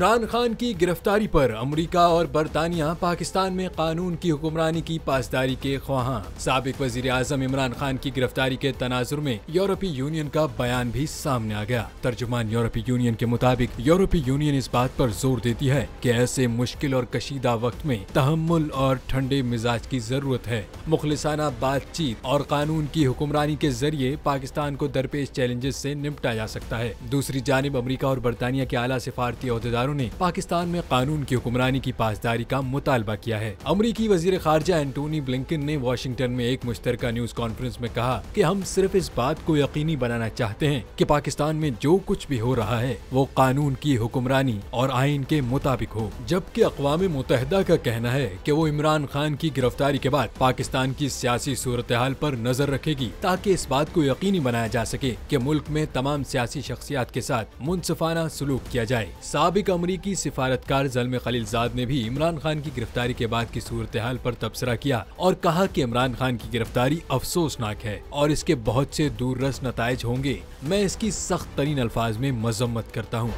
इमरान खान की गिरफ्तारी पर अमेरिका और बरतानिया पाकिस्तान में कानून की हुक्मरानी की पासदारी के ख्वाहां। साबिक वजीर आजम इमरान खान की गिरफ्तारी के तनाजुर में यूरोपीय यूनियन का बयान भी सामने आ गया। तर्जुमान यूरोपीय यूनियन के मुताबिक यूरोपीय यूनियन इस बात पर जोर देती है कि ऐसे मुश्किल और कशीदा वक्त में तहम्मुल और ठंडे मिजाज की जरूरत है। मुखलिसाना बातचीत और कानून की हुक्मरानी के जरिए पाकिस्तान को दरपेश चैलेंजेस से निपटा जा सकता है। दूसरी जानिब अमेरिका और बरतानिया के आला सिफारती ओहदेदारों ने पाकिस्तान में कानून की हुक्मरानी की पासदारी का मुतालबा किया है। अमरीकी वजीर खारजा एंटोनी ब्लिंकन ने वाशिंगटन में एक मुश्तरका न्यूज कॉन्फ्रेंस में कहा कि हम सिर्फ इस बात को यकीनी बनाना चाहते हैं कि पाकिस्तान में जो कुछ भी हो रहा है वो कानून की हुक्मरानी और आइन के मुताबिक हो। जबकि अक़वाम मुत्तहिदा का कहना है कि वो इमरान खान की गिरफ्तारी के बाद पाकिस्तान की सियासी सूरत हाल पर नजर रखेगी ताकि इस बात को यकीनी बनाया जा सके कि मुल्क में तमाम सियासी शख्सियात के साथ मुनसिफाना सलूक किया जाए। साबिक अमरीकी सिफारतकार ज़ल्म खलीलजाद ने भी इमरान खान की गिरफ्तारी के बाद की सूरत हाल पर तबसरा किया और कहा कि इमरान खान की गिरफ्तारी अफसोसनाक है और इसके बहुत से दूररस नताइज होंगे। मैं इसकी सख्त तरीन अल्फाज में मजम्मत करता हूँ।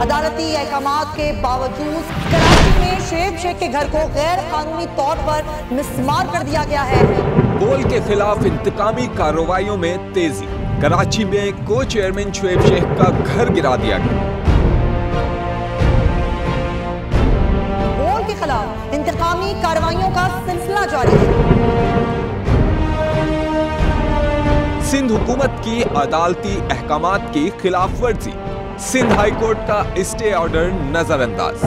अदालती अहकामात के बावजूद कराची में शुएब शेख के घर को गैर कानूनी तौर पर मिस्मार कर दिया गया है। बोल के खिलाफ इंतकामी कार्रवाइयों में तेजी। कराची में को चेयरमैन शुएब शेख का घर गिरा दिया गया। बोल के खिलाफ इंतकामी कार्रवाइयों का सिलसिला जारी है। सिंध हुकूमत की अदालती अहकामात की खिलाफ वर्जी। सिंध हाई कोर्ट का स्टे ऑर्डर नजरअंदाज।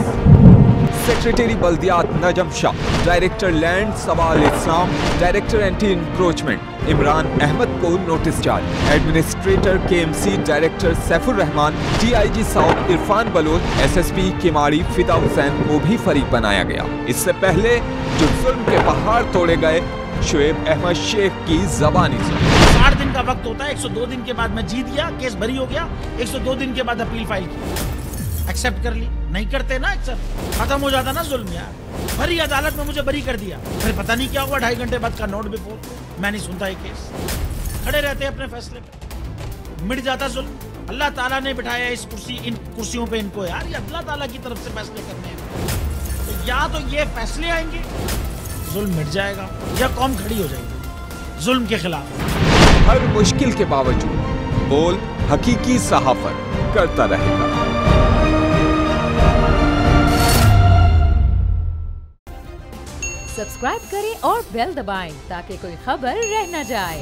सेक्रेटरी बल्दियात Najam Shah, director land Sawal Islam, director anti encroachment Imran Ahmed को नोटिस जारी। Administrator KMC director Saifur Rehman, DIG south Irfan Baloch, SSP Keamari Fida Hussain को भी फरीक बनाया गया। इससे पहले जो जुल्म के पहाड़ तोड़े गए, शुएब अहमद शेख की जबानी सुनी। 60 दिन का वक्त होता है, 102 दिन के बाद मैं जीत गया, केस भरी हो गया, 102 दिन के बाद अपील फाइल की, एक्सेप्ट कर ली। नहीं करते ना एक्सेप्ट, खत्म हो जाता ना जुल्म यार। भरी अदालत में मुझे बरी कर दिया, फिर पता नहीं क्या हुआ, 2.5 घंटे बाद का नोट बिफोर, मैं नहीं सुनता ये केस। खड़े रहते अपने फैसले पे, मिट जाता जुल्म। अल्लाह ताला ने बिठाया इस कुर्सी, इन कुर्सियों पे इनको यार, ये अल्लाह ताला की तरफ से फैसले करने हैं। तो या तो ये फैसले आएंगे, जुल्म मिट जाएगा, या कौम खड़ी हो जाएगी जुल्म के खिलाफ। हर मुश्किल के बावजूद बोल हकीकी सहाफत करता रहेगा। सब्सक्राइब करें और बेल दबाएं ताकि कोई खबर रह न जाए।